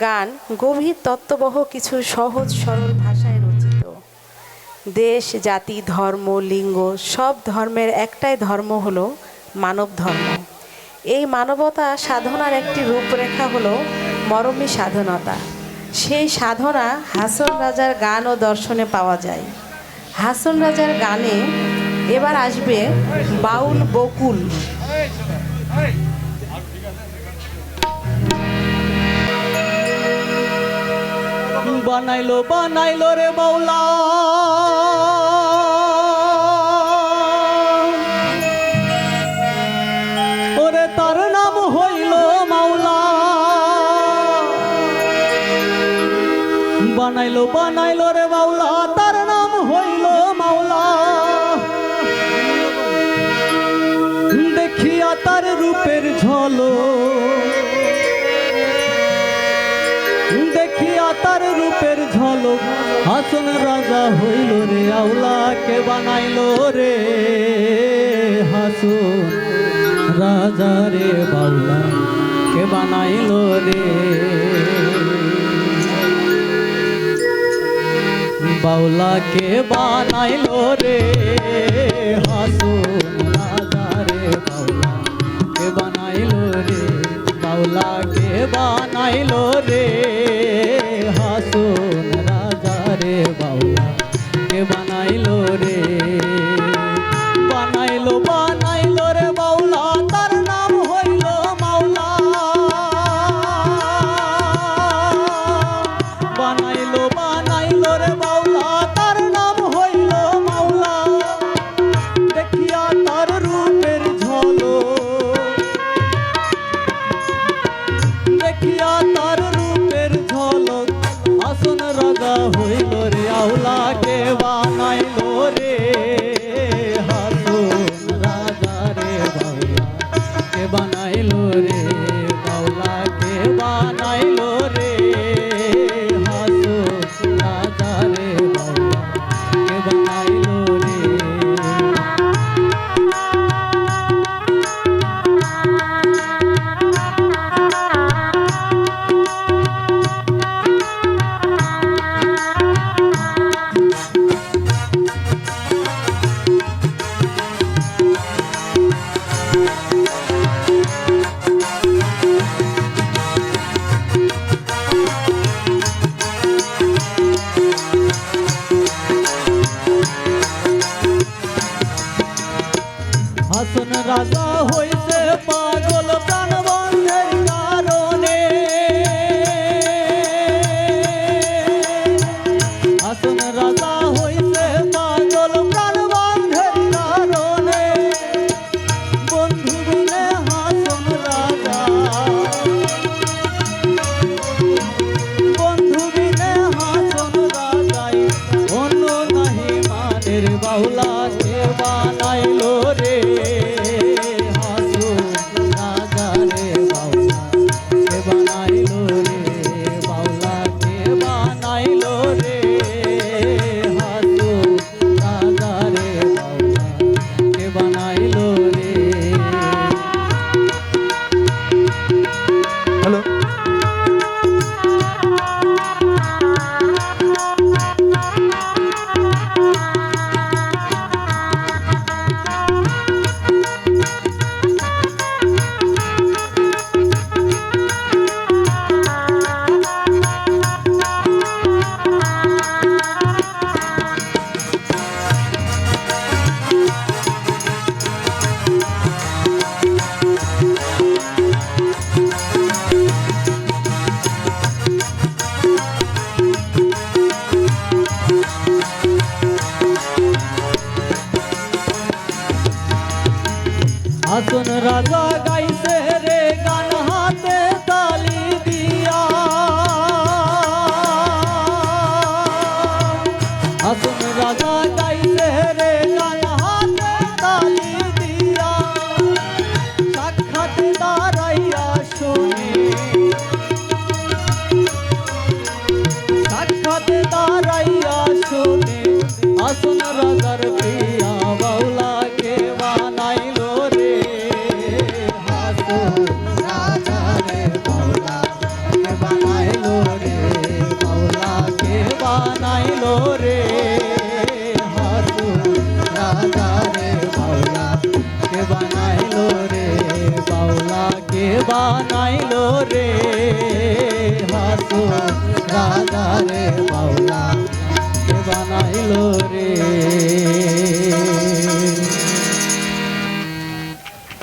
গান গভীর তত্ত্ববহ কিছু সহজ সরল ভাষায় রচিত। দেশ, জাতি, ধর্ম, লিঙ্গ সব ধর্মের একটাই ধর্ম হলো মানব ধর্ম। এই মানবতা সাধনার একটি রূপরেখা হলো মরমী সাধনতা। সেই সাধনা হাসন রাজার গান ও দর্শনে পাওয়া যায়। হাসন রাজার গানে এবার আসবে বাউল বকুল। বানাইলো বানাইলো রে বাউলা ওরে তার নাম হইল মাওলা। বানাইলো বানাইলো রে বাউলা তার নাম হইল মাওলা। দেখিয়া তার রূপের ঝলক, দেখিয়া তার রূপের ঝলক হাসন রাজা হইল রে আউলা। কে বানাইলো রে হাসন রাজা রে বাউলা, কে বানাইলো রে বাউলা, কে বানাইলো রে হাসন রাজা রে বাউলা, কে বানাইলো রে বাউলা, কে বানাইলো রে হাসন রাজা রে বাউলা, কে বানাইলো রে। বানাইলো বানাইলো রে বাউলা তার নাম হইল মাওলা। বানাইলো বানাইলো রে বাউলা তার নাম হইল মাওলা। দেখিয়া তার রূপের ঝলক, দেখিয়া তার রূপের বানাইলো রে হাসন রাজা রে বাউলা